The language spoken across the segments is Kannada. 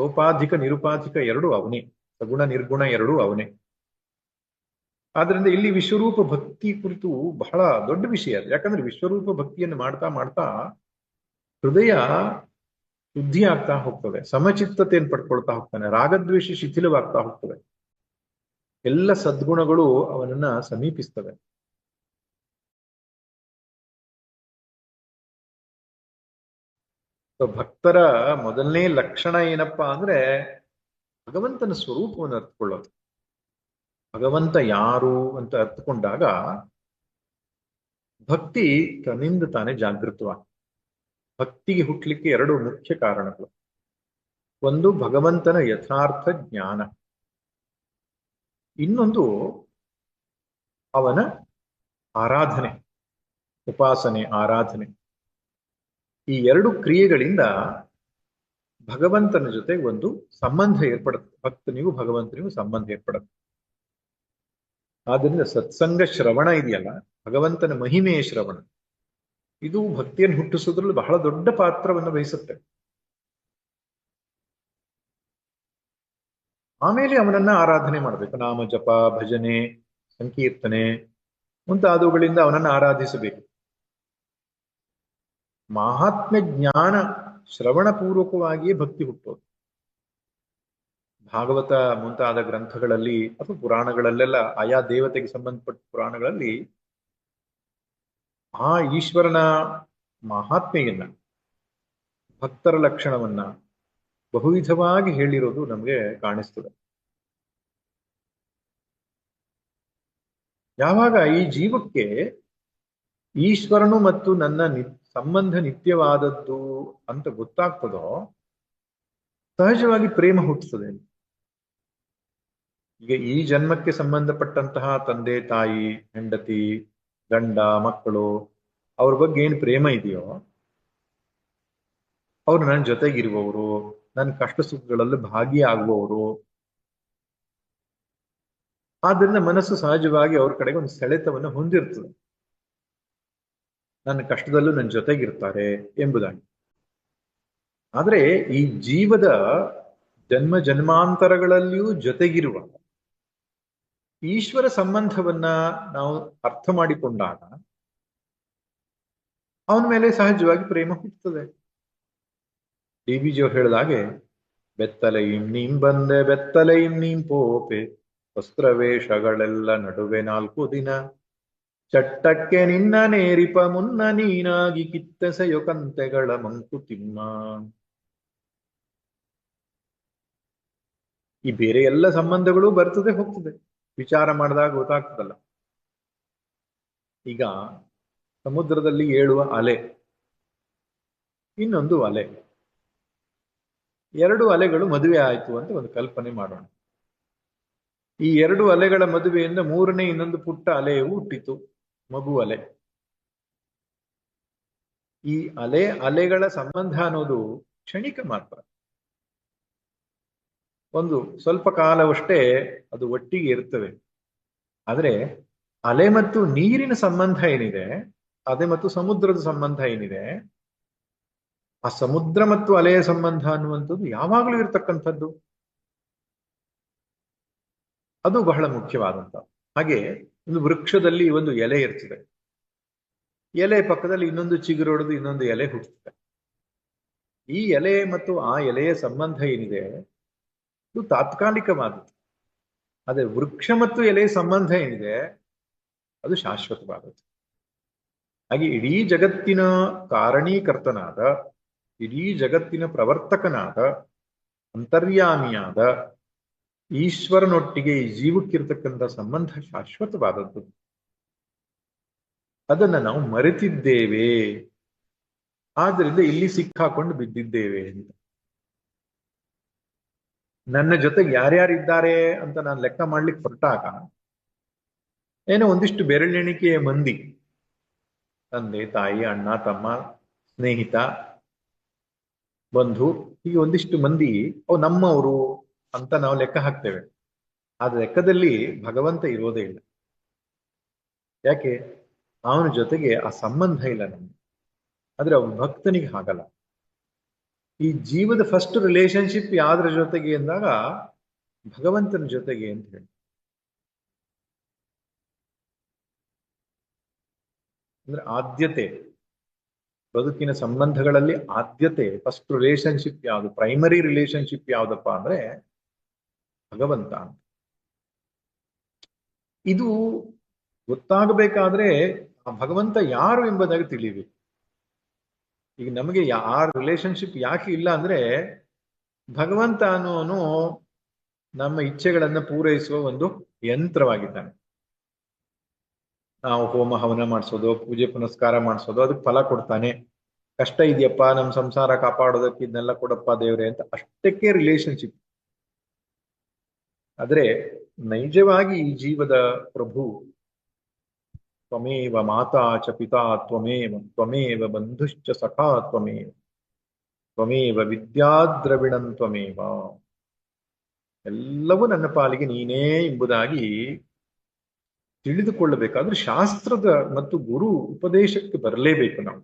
ಸೋಪಾಧಿಕ ನಿರುಪಾಧಿಕ ಎರಡೂ ಅವನೇ, ಸಗುಣ ನಿರ್ಗುಣ ಎರಡೂ ಅವನೇ. ಆದ್ರಿಂದ ಇಲ್ಲಿ ವಿಶ್ವರೂಪ ಭಕ್ತಿ ಕುರಿತು ಬಹಳ ದೊಡ್ಡ ವಿಷಯ ಅದು. ಯಾಕಂದ್ರೆ ವಿಶ್ವರೂಪ ಭಕ್ತಿಯನ್ನು ಮಾಡ್ತಾ ಮಾಡ್ತಾ ಹೃದಯ ಶುದ್ಧಿ ಆಗ್ತಾ ಹೋಗ್ತದೆ, ಸಮಚಿತ್ತತೆಯನ್ನು ಪಡ್ಕೊಳ್ತಾ ಹೋಗ್ತಾನೆ, ರಾಗದ್ವೇಷ ಶಿಥಿಲವಾಗ್ತಾ ಹೋಗ್ತದೆ, ಎಲ್ಲ ಸದ್ಗುಣಗಳು ಅವನನ್ನ ಸಮೀಪಿಸ್ತವೆ. ಭಕ್ತರ ಮೊದಲನೇ ಲಕ್ಷಣ ಏನಪ್ಪಾ ಅಂದ್ರೆ ಭಗವಂತನ ಸ್ವರೂಪವನ್ನು ಅರ್ಥಕೊಳ್ಳೋದು. ಭಗವಂತ ಯಾರು ಅಂತ ಅರ್ಥಕೊಂಡಾಗ ಭಕ್ತಿ ತನ್ನಿಂದ ತಾನೇ ಜಾಗೃತವಾಗ್ತದೆ. ಭಕ್ತಿಗೆ ಹುಟ್ಟಲಿಕ್ಕೆ ಎರಡು ಮುಖ್ಯ ಕಾರಣಗಳು. ಒಂದು ಭಗವಂತನ ಯಥಾರ್ಥ ಜ್ಞಾನ, ಇನ್ನೊಂದು ಅವನ ಆರಾಧನೆ, ಉಪಾಸನೆ, ಆರಾಧನೆ. ಈ ಎರಡು ಕ್ರಿಯೆಗಳಿಂದ ಭಗವಂತನ ಜೊತೆ ಒಂದು ಸಂಬಂಧ ಏರ್ಪಡುತ್ತೆ, ಭಕ್ತನಿಗೂ ಭಗವಂತನಿಗೂ ಸಂಬಂಧ ಏರ್ಪಡುತ್ತೆ. ಆದ್ದರಿಂದ ಸತ್ಸಂಗ ಶ್ರವಣ ಇದೆಯಲ್ಲ, ಭಗವಂತನ ಮಹಿಮೆಯ ಶ್ರವಣ, ಇದು ಭಕ್ತಿಯನ್ನು ಹುಟ್ಟಿಸೋದ್ರಲ್ಲಿ ಬಹಳ ದೊಡ್ಡ ಪಾತ್ರವನ್ನು ವಹಿಸುತ್ತೆ. ಆಮೇಲೆ ಅವನನ್ನ ಆರಾಧನೆ ಮಾಡಬೇಕು. ನಾಮ ಜಪ, ಭಜನೆ, ಸಂಕೀರ್ತನೆ ಮುಂತಾದವುಗಳಿಂದ ಅವನನ್ನು ಆರಾಧಿಸಬೇಕು. ಮಹಾತ್ಮ್ಯ ಜ್ಞಾನ ಶ್ರವಣ ಪೂರ್ವಕವಾಗಿಯೇ ಭಕ್ತಿ ಹುಟ್ಟೋದು. ಭಾಗವತ ಮುಂತಾದ ಗ್ರಂಥಗಳಲ್ಲಿ ಅಥವಾ ಪುರಾಣಗಳಲ್ಲೆಲ್ಲ ಆಯಾ ದೇವತೆಗೆ ಸಂಬಂಧಪಟ್ಟ ಪುರಾಣಗಳಲ್ಲಿ ಆ ಈಶ್ವರನ ಮಹಾತ್ಮೆಯನ್ನ, ಭಕ್ತರ ಲಕ್ಷಣವನ್ನ ಬಹುವಿಧವಾಗಿ ಹೇಳಿರೋದು ನಮಗೆ ಕಾಣಿಸ್ತದೆ. ಯಾವಾಗ ಈ ಜೀವಕ್ಕೆ ಈಶ್ವರನು ಮತ್ತು ನನ್ನ ಸಂಬಂಧ ನಿತ್ಯವಾದದ್ದು ಅಂತ ಗೊತ್ತಾಗ್ತದೋ ಸಹಜವಾಗಿ ಪ್ರೇಮ ಹುಟ್ಟುತ್ತದೆ. ಈಗ ಈ ಜನ್ಮಕ್ಕೆ ಸಂಬಂಧಪಟ್ಟಂತಹ ತಂದೆ ತಾಯಿ, ಹೆಂಡತಿ, ಗಂಡ, ಮಕ್ಕಳು, ಅವ್ರ ಬಗ್ಗೆ ಏನು ಪ್ರೇಮ ಇದೆಯೋ, ಅವ್ರು ನನ್ನ ಜೊತೆಗಿರುವವರು, ನನ್ನ ಕಷ್ಟ ಸುಖಗಳಲ್ಲಿ ಭಾಗಿಯಾಗುವವರು, ಆದ್ರಿಂದ ಮನಸ್ಸು ಸಹಜವಾಗಿ ಅವ್ರ ಕಡೆಗೆ ಒಂದು ಸೆಳೆತವನ್ನು ಹೊಂದಿರ್ತದೆ. ನನ್ನ ಕಷ್ಟದಲ್ಲೂ ನನ್ನ ಜೊತೆಗಿರ್ತಾರೆ ಎಂಬುದಾಗಿ. ಆದ್ರೆ ಈ ಜೀವದ ಜನ್ಮ ಜನ್ಮಾಂತರಗಳಲ್ಲಿಯೂ ಜೊತೆಗಿರುವ ಈಶ್ವರ ಸಂಬಂಧವನ್ನ ನಾವು ಅರ್ಥ ಮಾಡಿಕೊಂಡಾಗ ಅವನ ಮೇಲೆ ಸಹಜವಾಗಿ ಪ್ರೇಮ ಹುಟ್ಟುತ್ತದೆ. ಡಿ ಬಿ ಜಿ ಹೇಳಿದ ಹಾಗೆ, ಬೆತ್ತಲೆಯಿಂ ನೀಂ ಬಂದೆ ಬೆತ್ತಲೆಯಿಂ ನೀಂ ಪೋಪೆ, ವಸ್ತ್ರವೇಷಗಳೆಲ್ಲ ನಡುವೆ 4 ದಿನ, ಚಟ್ಟಕ್ಕೆ ನಿನ್ನ ನೇರಿಪ ಮುನ್ನ ನೀನಾಗಿ ಕಿತ್ತೆಸೆಯೊ ಕಂತೆಗಳ ಮಂಕುತಿಮ್ಮ. ಈ ಬೇರೆ ಎಲ್ಲ ಸಂಬಂಧಗಳು ಬರ್ತದೆ ಹೋಗ್ತದೆ, ವಿಚಾರ ಮಾಡಿದಾಗ ಗೊತ್ತಾಗ್ತದಲ್ಲ. ಈಗ ಸಮುದ್ರದಲ್ಲಿ ಏಳುವ ಅಲೆ, ಇನ್ನೊಂದು ಅಲೆ, ಎರಡು ಅಲೆಗಳು ಮದುವೆ ಆಯಿತು ಅಂತ ಒಂದು ಕಲ್ಪನೆ ಮಾಡೋಣ. ಈ ಎರಡು ಅಲೆಗಳ ಮದುವೆಯಿಂದ ಮೂರನೇ ಇನ್ನೊಂದು ಪುಟ್ಟ ಅಲೆಯು ಹುಟ್ಟಿತು, ಮಗು ಅಲೆ. ಈ ಅಲೆಗಳ ಸಂಬಂಧ ಅನ್ನೋದು ಕ್ಷಣಿಕ ಮಾತ್ರ, ಒಂದು ಸ್ವಲ್ಪ ಕಾಲವಷ್ಟೇ ಅದು ಒಟ್ಟಿಗೆ ಇರ್ತವೆ. ಆದ್ರೆ ಅಲೆ ಮತ್ತು ನೀರಿನ ಸಂಬಂಧ ಏನಿದೆ, ಅಲೆ ಮತ್ತು ಸಮುದ್ರದ ಸಂಬಂಧ ಏನಿದೆ, ಆ ಸಮುದ್ರ ಮತ್ತು ಅಲೆಯ ಸಂಬಂಧ ಅನ್ನುವಂಥದ್ದು ಯಾವಾಗಲೂ ಇರತಕ್ಕಂಥದ್ದು. ಅದು ಬಹಳ ಮುಖ್ಯವಾದಂತ. ಹಾಗೆ ಒಂದು ವೃಕ್ಷದಲ್ಲಿ ಒಂದು ಎಲೆ ಇರ್ತದೆ, ಎಲೆ ಪಕ್ಕದಲ್ಲಿ ಇನ್ನೊಂದು ಚಿಗುರೊಡೆದು ಇನ್ನೊಂದು ಎಲೆ ಹುಟ್ಟುತ್ತದೆ. ಈ ಎಲೆ ಮತ್ತು ಆ ಎಲೆಯ ಸಂಬಂಧ ಏನಿದೆ ಇದು ತಾತ್ಕಾಲಿಕವಾದದ್ದು. ಆದರೆ ವೃಕ್ಷ ಮತ್ತು ಎಲೆಯ ಸಂಬಂಧ ಏನಿದೆ ಅದು ಶಾಶ್ವತವಾದದ್ದು. ಹಾಗೆ ಇಡೀ ಜಗತ್ತಿನ ಕಾರಣೀಕರ್ತನಾದ, ಇಡೀ ಜಗತ್ತಿನ ಪ್ರವರ್ತಕನಾದ, ಅಂತರ್ಯಾಮಿಯಾದ ಈಶ್ವರನೊಟ್ಟಿಗೆ ಈ ಜೀವಕ್ಕಿರ್ತಕ್ಕಂಥ ಸಂಬಂಧ ಶಾಶ್ವತವಾದದ್ದು. ಅದನ್ನ ನಾವು ಮರೆತಿದ್ದೇವೆ, ಆದ್ರಿಂದ ಇಲ್ಲಿ ಸಿಕ್ಕಾಕೊಂಡು ಬಿದ್ದಿದ್ದೇವೆ ಅಂತ. ನನ್ನ ಜೊತೆಗೆ ಯಾರ್ಯಾರಿದ್ದಾರೆ ಅಂತ ನಾನು ಲೆಕ್ಕ ಮಾಡ್ಲಿಕ್ಕೆ ಹೊರಟಾಗ ಏನೋ ಒಂದಿಷ್ಟು ಬೆರಳೆಣಿಕೆಯ ಮಂದಿ, ತಂದೆ ತಾಯಿ, ಅಣ್ಣ ತಮ್ಮ, ಸ್ನೇಹಿತ, ಬಂಧು, ಹೀಗೆ ಒಂದಿಷ್ಟು ಮಂದಿ ಅವು ನಮ್ಮವರು ಅಂತ ನಾವು ಲೆಕ್ಕ ಹಾಕ್ತೇವೆ. ಆ ಲೆಕ್ಕದಲ್ಲಿ ಭಗವಂತ ಇರೋದೇ ಇಲ್ಲ. ಯಾಕೆ? ಅವನ ಜೊತೆಗೆ ಆ ಸಂಬಂಧ ಇಲ್ಲ ನಮ್ಗೆ. ಆದ್ರೆ ಅವನ ಭಕ್ತನಿಗೆ ಹಾಗಲ್ಲ. ಈ ಜೀವದ ಫಸ್ಟ್ ರಿಲೇಶನ್ಶಿಪ್ ಯಾವ್ದ್ರ ಜೊತೆಗೆ ಅಂದಾಗ ಭಗವಂತನ ಜೊತೆಗೆ ಅಂತ ಹೇಳಿ. ಅಂದ್ರೆ ಆದ್ಯತೆ, ಬದುಕಿನ ಸಂಬಂಧಗಳಲ್ಲಿ ಆದ್ಯತೆ, ಫಸ್ಟ್ ರಿಲೇಶನ್ಶಿಪ್ ಯಾವುದು, ಪ್ರೈಮರಿ ರಿಲೇಶನ್ಶಿಪ್ ಯಾವ್ದಪ್ಪ ಅಂದ್ರೆ ಭಗವಂತ. ಇದು ಗೊತ್ತಾಗಬೇಕಾದ್ರೆ ಆ ಭಗವಂತ ಯಾರು ಎಂಬುದಾಗಿ ತಿಳಿಬೇಕು. ಈಗ ನಮಗೆ ಆ ರಿಲೇಶನ್ಶಿಪ್ ಯಾಕೆ ಇಲ್ಲ ಅಂದ್ರೆ ಭಗವಂತ ಅನ್ನೋನು ನಮ್ಮ ಇಚ್ಛೆಗಳನ್ನ ಪೂರೈಸುವ ಒಂದು ಯಂತ್ರವಾಗಿದ್ದಾನೆ. ನಾವು ಹೋಮ ಹವನ ಮಾಡಿಸೋದು, ಪೂಜೆ ಪುನಸ್ಕಾರ ಮಾಡಿಸೋದು, ಅದಕ್ಕೆ ಫಲ ಕೊಡ್ತಾನೆ. ಕಷ್ಟ ಇದೆಯಪ್ಪ, ನಮ್ಮ ಸಂಸಾರ ಕಾಪಾಡೋದಕ್ಕೆ ಇದನ್ನೆಲ್ಲ ಕೊಡಪ್ಪ ದೇವ್ರೆ ಅಂತ, ಅಷ್ಟಕ್ಕೆ ರಿಲೇಶನ್ಶಿಪ್. ಆದ್ರೆ ನೈಜವಾಗಿ ಈ ಜೀವದ ಪ್ರಭು ತ್ವಮೇವ ಮಾತಾ ಚ ಪಿತಾ ತ್ವಮೇವ ತ್ವಮೇವ ಬಂಧುಶ್ಚ ಸಖಾ ತ್ವಮೇವ ತ್ವಮೇವ ವಿದ್ಯಾದ್ರವಿಣಂ ತ್ವಮೇವ, ಎಲ್ಲವೂ ನನ್ನ ಪಾಲಿಗೆ ನೀನೇ ಎಂಬುದಾಗಿ ತಿಳಿದುಕೊಳ್ಳಬೇಕಾದ್ರೆ ಶಾಸ್ತ್ರದ ಮತ್ತು ಗುರು ಉಪದೇಶಕ್ಕೆ ಬರಲೇಬೇಕು ನಾವು.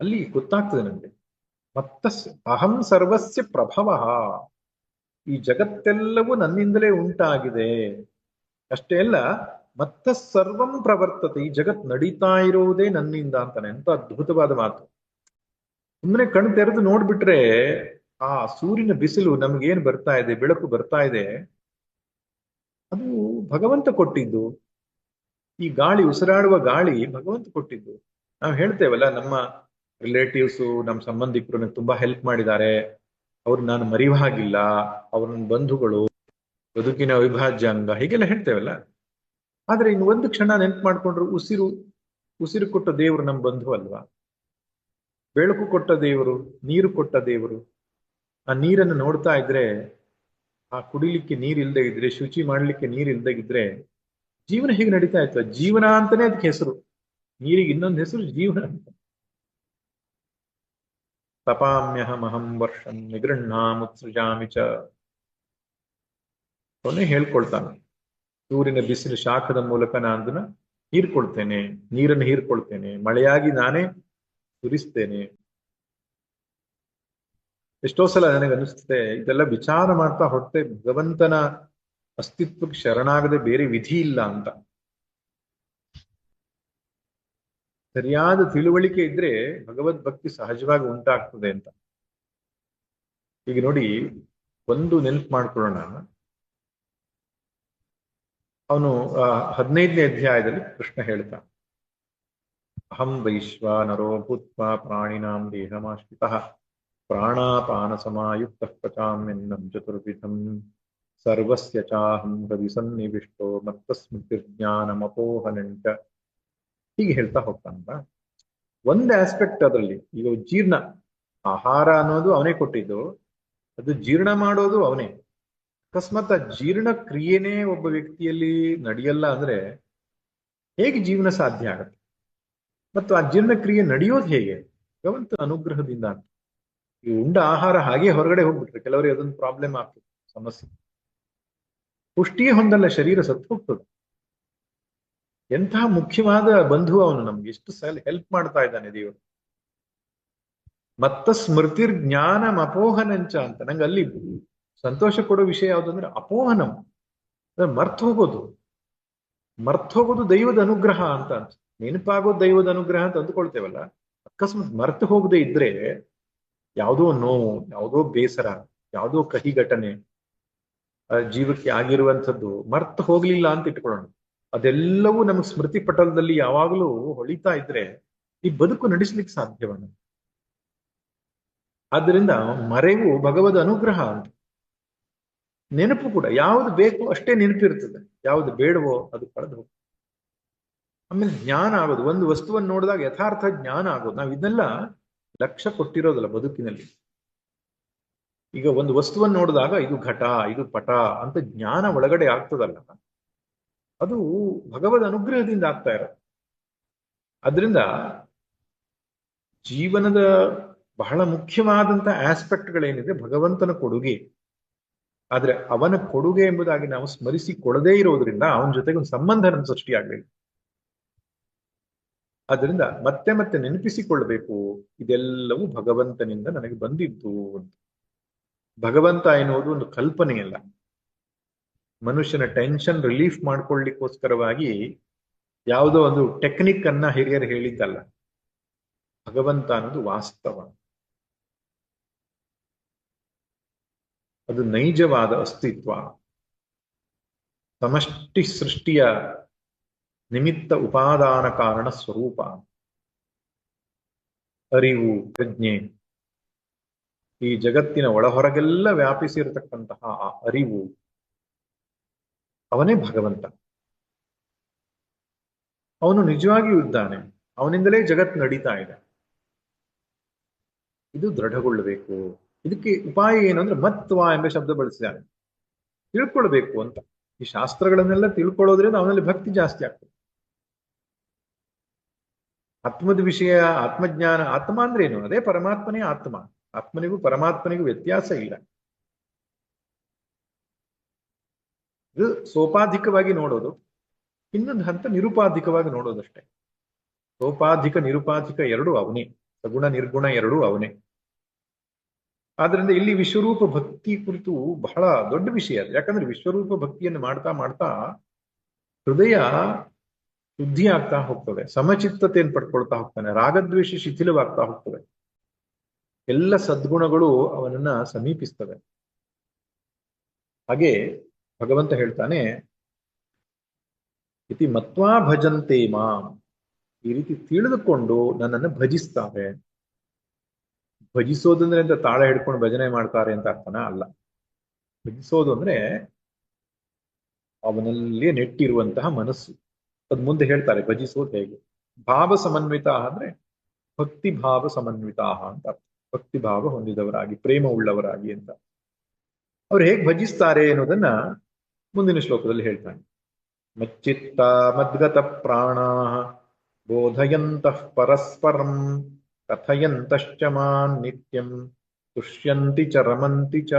ಅಲ್ಲಿ ಗೊತ್ತಾಗ್ತದೆ ನಮಗೆ. ಮತ್ತ ಅಹಂ ಸರ್ವಸ್ಯ ಪ್ರಭವ, ಈ ಜಗತ್ತೆಲ್ಲವೂ ನನ್ನಿಂದಲೇ ಉಂಟಾಗಿದೆ. ಅಷ್ಟೇ ಅಲ್ಲ, ಮತ್ತ ಸರ್ವಂ ಪ್ರವರ್ತತೆ, ಈ ಜಗತ್ ನಡೀತಾ ಇರುವುದೇ ನನ್ನಿಂದ ಅಂತಾನೆ. ಎಂತ ಅದ್ಭುತವಾದ ಮಾತು. ಸುಮ್ಮನೆ ಕಣ್ ತೆರೆದು ನೋಡ್ಬಿಟ್ರೆ ಆ ಸೂರ್ಯನ ಬಿಸಿಲು ನಮ್ಗೇನ್ ಬರ್ತಾ ಇದೆ, ಬೆಳಕು ಬರ್ತಾ ಇದೆ, ಅದು ಭಗವಂತ ಕೊಟ್ಟಿದ್ದು. ಈ ಗಾಳಿ, ಉಸಿರಾಡುವ ಗಾಳಿ ಭಗವಂತ ಕೊಟ್ಟಿದ್ದು. ನಾವು ಹೇಳ್ತೇವಲ್ಲ, ನಮ್ಮ ರಿಲೇಟಿವ್ಸು, ನಮ್ಮ ಸಂಬಂಧಿಕರು ನನಗೆ ತುಂಬಾ ಹೆಲ್ಪ್ ಮಾಡಿದ್ದಾರೆ, ಅವ್ರು ನಾನು ಮರೆಯುವ ಹಾಗಿಲ್ಲ, ಅವ್ರ ನನ್ನ ಬಂಧುಗಳು, ಬದುಕಿನ ಅವಿಭಾಜ್ಯ ಅಂಗ, ಹೀಗೆಲ್ಲ ಹೇಳ್ತೇವಲ್ಲ. ಆದ್ರೆ ಇನ್ನು ಒಂದು ಕ್ಷಣ ನೆನ್ಪು ಮಾಡ್ಕೊಂಡ್ರು, ಉಸಿರು ಕೊಟ್ಟ ದೇವರು ನಮ್ಮ ಬಂಧು ಅಲ್ವಾ? ಬೆಳಕು ಕೊಟ್ಟ ದೇವರು, ನೀರು ಕೊಟ್ಟ ದೇವರು. ಆ ನೀರನ್ನು ನೋಡ್ತಾ ಇದ್ರೆ, ಆ ಕುಡಿಲಿಕ್ಕೆ ನೀರ್ ಇಲ್ದೇ ಇದ್ರೆ, ಶುಚಿ ಮಾಡ್ಲಿಕ್ಕೆ ನೀರ್ ಇಲ್ದೇ ಇದ್ರೆ ಜೀವನ ಹೇಗೆ ನಡೀತಾ ಇತ್ತು? ಜೀವನ ಅಂತಾನೆ ಅದಕ್ಕೆ ಹೆಸರು. ನೀರಿಗೆ ಇನ್ನೊಂದು ಹೆಸರು ಜೀವನ ಅಂತ. ತಪಾಮ್ಯಹಮಹಂ ವರ್ಷಂ ನಿಗೃಹ್ಣಾಮುತ್ಸೃಜಾಮಿ ಚ, ಅವನೇ ಹೇಳ್ಕೊಳ್ತಾನೆ. ಸೂರ್ಯನ ಬಿಸಿಲು ಶಾಖದ ಮೂಲಕ ನಾನು ಅದನ್ನ ಹೀರ್ಕೊಳ್ತೇನೆ, ನೀರನ್ನು ಹೀರ್ಕೊಳ್ತೇನೆ, ಮಳೆಯಾಗಿ ನಾನೇ ಸುರಿಸ್ತೇನೆ. ಎಷ್ಟೋ ಸಲ ನನಗೆ ಅನಿಸ್ತದೆ, ಇದೆಲ್ಲ ವಿಚಾರ ಮಾಡ್ತಾ ಹೊರಟೆ ಭಗವಂತನ ಅಸ್ತಿತ್ವಕ್ಕೆ ಶರಣಾಗದೆ ಬೇರೆ ವಿಧಿ ಇಲ್ಲ ಅಂತ. ಸರಿಯಾದ ತಿಳುವಳಿಕೆ ಇದ್ರೆ ಭಗವದ್ಭಕ್ತಿ ಸಹಜವಾಗಿ ಉಂಟಾಗ್ತದೆ ಅಂತ. ಈಗ ನೋಡಿ, ಒಂದು ನೆನಪು ಮಾಡ್ಕೊಳ್ಳೋಣ. ಅವನು 15ನೇ ಅಧ್ಯಾಯದಲ್ಲಿ ಕೃಷ್ಣ ಹೇಳ್ತಾ, ಅಹಂ ವೈಶ್ವಾನರೋ ಭೂತ್ವಾ ಪ್ರಾಣಿನಾಂ ದೇಹಮಾಶ್ರಿತಃ ಪ್ರಾಣಾಪಾನ ಸಮಾಯುಕ್ತಃ ಪಚಾಮ್ಯನ್ನಂ ಚತುರ್ವಿಧಂ ಸರ್ವಸ್ಯ ಚಾಹಂ ಹೃದಿ ಸನ್ನಿವಿಷ್ಟೋ ಮತ್ತಸ್ಮೃತಿರ್ಜ್ಞಾನಮಪೋಹನಂಚ, ಹೀಗೆ ಹೇಳ್ತಾ ಹೋಗ್ತಾನಲ್ಲ. ಒಂದು ಆಸ್ಪೆಕ್ಟ್ ಅದರಲ್ಲಿ, ಈಗ ಜೀರ್ಣ, ಆಹಾರ ಅನ್ನೋದು ಅವನೇ ಕೊಟ್ಟಿದ್ದು, ಅದು ಜೀರ್ಣ ಮಾಡೋದು ಅವನೇ. ಅಕಸ್ಮಾತ್ ಆ ಜೀರ್ಣ ಕ್ರಿಯೆನೇ ಒಬ್ಬ ವ್ಯಕ್ತಿಯಲ್ಲಿ ನಡೆಯಲ್ಲ ಅಂದ್ರೆ ಹೇಗೆ ಜೀವನ ಸಾಧ್ಯ ಆಗತ್ತೆ? ಮತ್ತು ಆ ಜೀರ್ಣ ಕ್ರಿಯೆ ನಡೆಯೋದು ಹೇಗೆ? ಭಗವಂತನ ಅನುಗ್ರಹದಿಂದ ಅಂತ. ಈ ಉಂಡ ಆಹಾರ ಹಾಗೆ ಹೊರಗಡೆ ಹೋಗ್ಬಿಟ್ರೆ ಕೆಲವರಿಗೆ ಅದೊಂದು ಪ್ರಾಬ್ಲಮ್ ಆಗ್ತದೆ, ಸಮಸ್ಯೆ. ಪುಷ್ಟಿಯೇ ಹೊಂದಲ್ಲ, ಶರೀರ ಸತ್ತು ಹೋಗ್ತದೆ. ಎಂತಹ ಮುಖ್ಯವಾದ ಬಂಧು ಅವನು, ನಮ್ಗೆ ಎಷ್ಟು ಸಲ ಹೆಲ್ಪ್ ಮಾಡ್ತಾ ಇದ್ದಾನೆ ದೇವರು. ಮತ್ತ ಸ್ಮೃತಿರ್ ಜ್ಞಾನಂ ಅಪೋಹನಂಚ ಅಂತ. ನಂಗೆ ಅಲ್ಲಿ ಸಂತೋಷ ಕೊಡೋ ವಿಷಯ ಯಾವುದು ಅಂದ್ರೆ ಅಪೋಹನಂ, ಮರ್ತು ಹೋಗೋದು ದೈವದ ಅನುಗ್ರಹ ಅಂತ. ನೆನಪಾಗೋದು ದೈವದ ಅನುಗ್ರಹ ಅಂತ ಅಂದ್ಕೊಳ್ತೇವಲ್ಲ. ಅಕಸ್ಮಾತ್ ಮರ್ತು ಹೋಗದೆ ಇದ್ರೆ ಯಾವುದೋ ನೋವು, ಯಾವುದೋ ಬೇಸರ, ಯಾವುದೋ ಕಹಿ ಘಟನೆ ಜೀವಕ್ಕೆ ಆಗಿರುವಂಥದ್ದು ಮರ್ತು ಹೋಗ್ಲಿಲ್ಲ ಅಂತ ಇಟ್ಕೊಳ್ಳೋಣ. ಅದೆಲ್ಲವೂ ನಮಗೆ ಸ್ಮೃತಿ ಪಟಲದಲ್ಲಿ ಯಾವಾಗಲೂ ಹೊಳಿತಾ ಇದ್ರೆ ಈ ಬದುಕು ನಡೆಸ್ಲಿಕ್ಕೆ ಸಾಧ್ಯವನ್ನ. ಆದ್ದರಿಂದ ಮರೆವು ಭಗವದ್ ಅನುಗ್ರಹ ಅಂತ. ನೆನಪು ಕೂಡ, ಯಾವುದು ಬೇಕು ಅಷ್ಟೇ ನೆನಪಿರ್ತದೆ, ಯಾವುದು ಬೇಡವೋ ಅದು ಕಳೆದು ಹೋಗ್ತದೆ. ಆಮೇಲೆ ಜ್ಞಾನ ಆಗೋದು, ಒಂದು ವಸ್ತುವನ್ನು ನೋಡಿದಾಗ ಯಥಾರ್ಥ ಜ್ಞಾನ ಆಗೋದು. ನಾವು ಇದನ್ನೆಲ್ಲ ಲಕ್ಷ್ಯ ಕೊಟ್ಟಿರೋದಲ್ಲ ಬದುಕಿನಲ್ಲಿ. ಈಗ ಒಂದು ವಸ್ತುವನ್ನು ನೋಡಿದಾಗ ಇದು ಘಟ, ಇದು ಪಟ ಅಂತ ಜ್ಞಾನ ಒಳಗಡೆ ಆಗ್ತದಲ್ಲ, ಅದು ಭಗವದ್ ಅನುಗ್ರಹದಿಂದ ಆಗ್ತಾ ಇರೋದು. ಅದರಿಂದ ಜೀವನದ ಬಹಳ ಮುಖ್ಯವಾದಂತ ಆಸ್ಪೆಕ್ಟ್ಗಳೇನಿದೆ ಭಗವಂತನ ಕೊಡುಗೆ. ಆದ್ರೆ ಅವನ ಕೊಡುಗೆ ಎಂಬುದಾಗಿ ನಾವು ಸ್ಮರಿಸಿಕೊಳ್ಳದೇ ಇರೋದ್ರಿಂದ ಅವನ ಜೊತೆಗೆ ಒಂದು ಸಂಬಂಧ ಸೃಷ್ಟಿಯಾಗಲಿಲ್ಲ. ಅದರಿಂದ ಮತ್ತೆ ಮತ್ತೆ ನೆನಪಿಸಿಕೊಳ್ಳಬೇಕು, ಇದೆಲ್ಲವೂ ಭಗವಂತನಿಂದ ನನಗೆ ಬಂದಿದ್ದು ಅಂತ. ಭಗವಂತ ಎನ್ನುವುದು ಒಂದು ಕಲ್ಪನೆಯಲ್ಲ. ಮನುಷ್ಯನ ಟೆನ್ಷನ್ ರಿಲೀಫ್ ಮಾಡ್ಕೊಳ್ಳಿಕ್ಕೋಸ್ಕರವಾಗಿ ಯಾವುದೋ ಒಂದು ಟೆಕ್ನಿಕ್ ಅನ್ನ ಹಿರಿಯರು ಹೇಳಿದ್ದಲ್ಲ. ಭಗವಂತ ಅನ್ನೋದು ವಾಸ್ತವ, ಅದು ನೈಜವಾದ ಅಸ್ತಿತ್ವ, ಸಮಷ್ಟಿ ಸೃಷ್ಟಿಯ ನಿಮಿತ್ತ ಉಪಾದಾನ ಕಾರಣ ಸ್ವರೂಪ, ಅರಿವು, ಪ್ರಜ್ಞೆ, ಈ ಜಗತ್ತಿನ ಒಳಹೊರಗೆಲ್ಲ ವ್ಯಾಪಿಸಿರತಕ್ಕಂತಹ ಆ ಅರಿವು, ಅವನೇ ಭಗವಂತ. ಅವನು ನಿಜವಾಗಿಯೂ ಇದ್ದಾನೆ, ಅವನಿಂದಲೇ ಜಗತ್ತು ನಡೀತಾ ಇದೆ. ಇದು ದೃಢಗೊಳ್ಳಬೇಕು. ಇದಕ್ಕೆ ಉಪಾಯ ಏನು ಅಂದ್ರೆ ಮತ್ವ ಎಂಬ ಶಬ್ದ ಬಳಸಿದ್ದಾನೆ. ತಿಳ್ಕೊಳ್ಬೇಕು ಅಂತ. ಈ ಶಾಸ್ತ್ರಗಳನ್ನೆಲ್ಲ ತಿಳ್ಕೊಳ್ಳೋದ್ರಿಂದ ಅವನಲ್ಲಿ ಭಕ್ತಿ ಜಾಸ್ತಿ ಆಗ್ತದೆ. ಆತ್ಮದ ವಿಷಯ, ಆತ್ಮಜ್ಞಾನ, ಆತ್ಮ ಅಂದ್ರೆ ಏನು? ಅದೇ ಪರಮಾತ್ಮನೇ ಆತ್ಮ. ಆತ್ಮನಿಗೂ ಪರಮಾತ್ಮನಿಗೂ ವ್ಯತ್ಯಾಸ ಇಲ್ಲ. ಇದು ಸೋಪಾಧಿಕವಾಗಿ ನೋಡೋದು, ಇನ್ನೊಂದು ಹಂತ ನಿರುಪಾಧಿಕವಾಗಿ ನೋಡೋದಷ್ಟೇ. ಸೋಪಾಧಿಕ ನಿರುಪಾಧಿಕ ಎರಡೂ ಅವನೇ, ಸಗುಣ ನಿರ್ಗುಣ ಎರಡೂ ಅವನೇ. ಆದ್ರಿಂದ ಇಲ್ಲಿ ವಿಶ್ವರೂಪ ಭಕ್ತಿ ಕುರಿತು ಬಹಳ ದೊಡ್ಡ ವಿಷಯ ಅದು. ಯಾಕಂದ್ರೆ ವಿಶ್ವರೂಪ ಭಕ್ತಿಯನ್ನು ಮಾಡ್ತಾ ಮಾಡ್ತಾ ಹೃದಯ ಶುದ್ಧಿ ಆಗ್ತಾ ಹೋಗ್ತದೆ, ಸಮಚಿತ್ತತೆಯನ್ನು ಪಡ್ಕೊಳ್ತಾ ಹೋಗ್ತಾನೆ, ರಾಗದ್ವೇಷ ಶಿಥಿಲವಾಗ್ತಾ ಹೋಗ್ತದೆ, ಎಲ್ಲ ಸದ್ಗುಣಗಳು ಅವನನ್ನ ಸಮೀಪಿಸ್ತವೆ. ಹಾಗೆ ಭಗವಂತ ಹೇಳ್ತಾನೆ, ಇತಿ ಮತ್ವಾ ಭಜಂತೆ ಮಾಂ, ಈ ರೀತಿ ತಿಳಿದುಕೊಂಡು ನನ್ನನ್ನು ಭಜಿಸ್ತಾರೆ. ಭಜಿಸೋದಂದ್ರೆ ಅಂತ ತಾಳ ಹಿಡ್ಕೊಂಡು ಭಜನೆ ಮಾಡ್ತಾರೆ ಅಂತ ಅರ್ಥನ ಅಲ್ಲ. ಭಜಿಸೋದು ಅಂದ್ರೆ ಅವನಲ್ಲಿ ನೆಟ್ಟಿರುವಂತಹ ಮನಸ್ಸು. ಅದ್ ಮುಂದೆ ಹೇಳ್ತಾರೆ ಭಜಿಸೋದು ಹೇಗೆ. ಭಾವ ಸಮನ್ವಿತ ಅಂದ್ರೆ ಭಕ್ತಿ ಭಾವ ಸಮನ್ವಿತ ಅಂತ ಅರ್ಥ. ಭಕ್ತಿ ಭಾವ ಹೊಂದಿದವರಾಗಿ, ಪ್ರೇಮ ಉಳ್ಳವರಾಗಿ ಅಂತ. ಅವ್ರು ಹೇಗೆ ಭಜಿಸ್ತಾರೆ ಅನ್ನೋದನ್ನ ಮುಂದಿನ ಶ್ಲೋಕದಲ್ಲಿ ಹೇಳ್ತಾನೆ. ಮಚ್ಚಿತ್ತ ಮದ್ಗತ ಪ್ರಾಣ ಬೋಧಯಂತಃ ಪರಸ್ಪರಂ ಕಥಯಂತಶ್ಚ ಮಾನ್ ನಿತ್ಯಂ ತುಷ್ಯಂತಿ ಚ ರಮಂತಿ ಚ.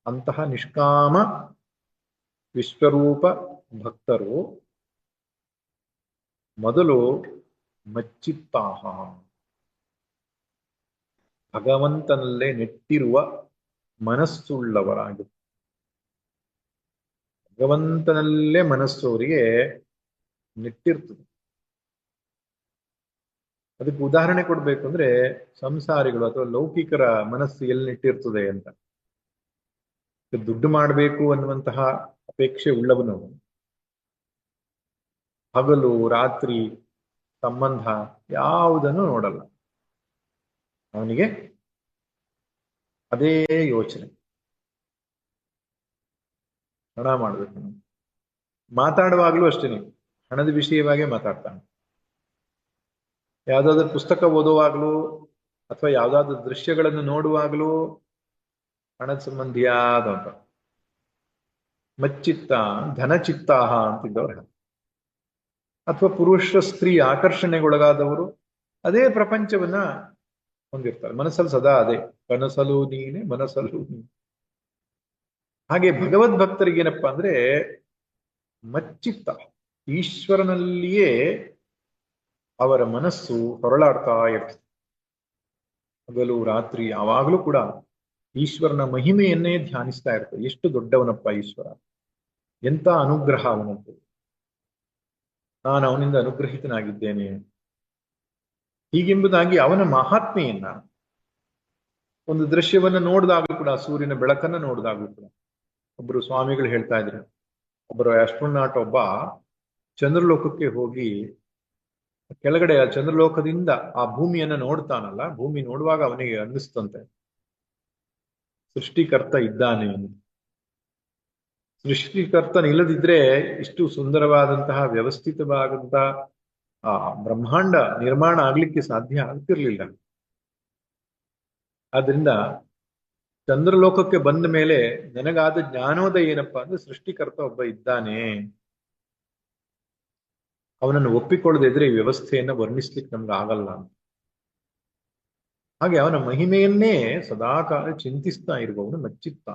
ಅಂತಹ ನಿಷ್ಕಾಮ ವಿಶ್ವರೂಪ ಭಕ್ತರು ಮೊದಲು ಮಚ್ಚಿತ್ತಾಹ, ಭಗವಂತನಲ್ಲೇ ನೆಟ್ಟಿರುವ ಮನಸ್ಸುಳ್ಳವರಾಗಿ. ಭಗವಂತನಲ್ಲೇ ಮನಸ್ಸು ಅವರಿಗೆ ನೆಟ್ಟಿರ್ತದೆ. ಅದಕ್ಕೆ ಉದಾಹರಣೆ ಕೊಡ್ಬೇಕು ಅಂದ್ರೆ, ಸಂಸಾರಿಗಳು ಅಥವಾ ಲೌಕಿಕರ ಮನಸ್ಸು ಎಲ್ಲಿ ನೆಟ್ಟಿರ್ತದೆ ಅಂತ. ದುಡ್ಡು ಮಾಡಬೇಕು ಅನ್ನುವಂತಹ ಅಪೇಕ್ಷೆ ಉಳ್ಳವನು ಹಗಲು ರಾತ್ರಿ ಸಂಬಂಧ ಯಾವುದನ್ನು ನೋಡಲ್ಲ. ಅವನಿಗೆ ಅದೇ ಯೋಚನೆ, ಹಣ ಮಾಡ್ಬೇಕು. ಮಾತಾಡುವಾಗ್ಲೂ ಅಷ್ಟೇನೆ ಹಣದ ವಿಷಯವಾಗೇ ಮಾತಾಡ್ತಾನೆ. ಯಾವ್ದಾದ್ರು ಪುಸ್ತಕ ಓದುವಾಗ್ಲೂ ಅಥವಾ ಯಾವ್ದಾದ್ರು ದೃಶ್ಯಗಳನ್ನು ನೋಡುವಾಗ್ಲೂ ಹಣದ ಸಂಬಂಧಿಯಾದಂತ. ಮಚ್ಚಿತ್ತ ಧನಚಿತ್ತಾಹ ಅಂತಿದ್ದವ್ರ, ಅಥವಾ ಪುರುಷ ಸ್ತ್ರೀ ಆಕರ್ಷಣೆಗೊಳಗಾದವರು ಅದೇ ಪ್ರಪಂಚವನ್ನ ಹೊಂದಿರ್ತಾರೆ. ಮನಸ್ಸಲ್ಲಿ ಸದಾ ಅದೇ, ಕನಸಲು ನೀನೆ ಮನಸ್ಸಲು ನೀನೆ. ಹಾಗೆ ಭಗವದ್ಭಕ್ತರಿಗೇನಪ್ಪಾ ಅಂದ್ರೆ ಮಚ್ಚಿತ್ತ, ಈಶ್ವರನಲ್ಲಿಯೇ ಅವರ ಮನಸ್ಸು ಹೊರಳಾಡ್ತಾ ಇರ್ತದೆ. ಹಗಲು ರಾತ್ರಿ ಯಾವಾಗಲೂ ಕೂಡ ಈಶ್ವರನ ಮಹಿಮೆಯನ್ನೇ ಧ್ಯಾನಿಸ್ತಾ ಇರ್ತದೆ. ಎಷ್ಟು ದೊಡ್ಡವನಪ್ಪ ಈಶ್ವರ, ಎಂತ ಅನುಗ್ರಹ ಅವನದ್ದು, ನಾನು ಅವನಿಂದ ಅನುಗ್ರಹಿತನಾಗಿದ್ದೇನೆ, ಹೀಗೆಂಬುದಾಗಿ ಅವನ ಮಹಾತ್ಮೆಯನ್ನ ಒಂದು ದೃಶ್ಯವನ್ನು ನೋಡಿದಾಗಲೂ ಕೂಡ, ಸೂರ್ಯನ ಬೆಳಕನ್ನ ನೋಡಿದಾಗಲೂ ಕೂಡ. ಒಬ್ಬರು ಸ್ವಾಮಿಗಳು ಹೇಳ್ತಾ ಇದ್ರು, ಒಬ್ಬರು ಆಸ್ಟ್ರೋನಾಟ್ ಒಬ್ಬ ಚಂದ್ರಲೋಕಕ್ಕೆ ಹೋಗಿ ಕೆಳಗಡೆ ಆ ಚಂದ್ರಲೋಕದಿಂದ ಆ ಭೂಮಿಯನ್ನ ನೋಡ್ತಾನಲ್ಲ, ಭೂಮಿ ನೋಡುವಾಗ ಅವನಿಗೆ ಅನ್ನಿಸ್ತಂತೆ ಸೃಷ್ಟಿಕರ್ತ ಇದ್ದಾನೆ ಅಂತ. ಸೃಷ್ಟಿಕರ್ತನಿಲ್ಲದಿದ್ರೆ ಇಷ್ಟು ಸುಂದರವಾದಂತಹ ವ್ಯವಸ್ಥಿತವಾದಂತಹ ಆ ಬ್ರಹ್ಮಾಂಡ ನಿರ್ಮಾಣ ಆಗ್ಲಿಕ್ಕೆ ಸಾಧ್ಯ ಆಗ್ತಿರ್ಲಿಲ್ಲ. ಆದ್ರಿಂದ ಚಂದ್ರಲೋಕಕ್ಕೆ ಬಂದ ಮೇಲೆ ನನಗಾದ ಜ್ಞಾನೋದಯ ಏನಪ್ಪಾ ಅಂದ್ರೆ ಸೃಷ್ಟಿಕರ್ತ ಒಬ್ಬ ಇದ್ದಾನೆ. ಅವನನ್ನು ಒಪ್ಪಿಕೊಳ್ಳದಿದ್ರೆ ಈ ವ್ಯವಸ್ಥೆಯನ್ನ ವರ್ಣಿಸ್ಲಿಕ್ಕೆ ನಮ್ಗೆ ಆಗಲ್ಲ ಅಂತ. ಹಾಗೆ ಅವನ ಮಹಿಮೆಯನ್ನೇ ಸದಾಕಾಲ ಚಿಂತಿಸ್ತಾ ಇರುವವನು ಮಚ್ಚಿತ್ತ.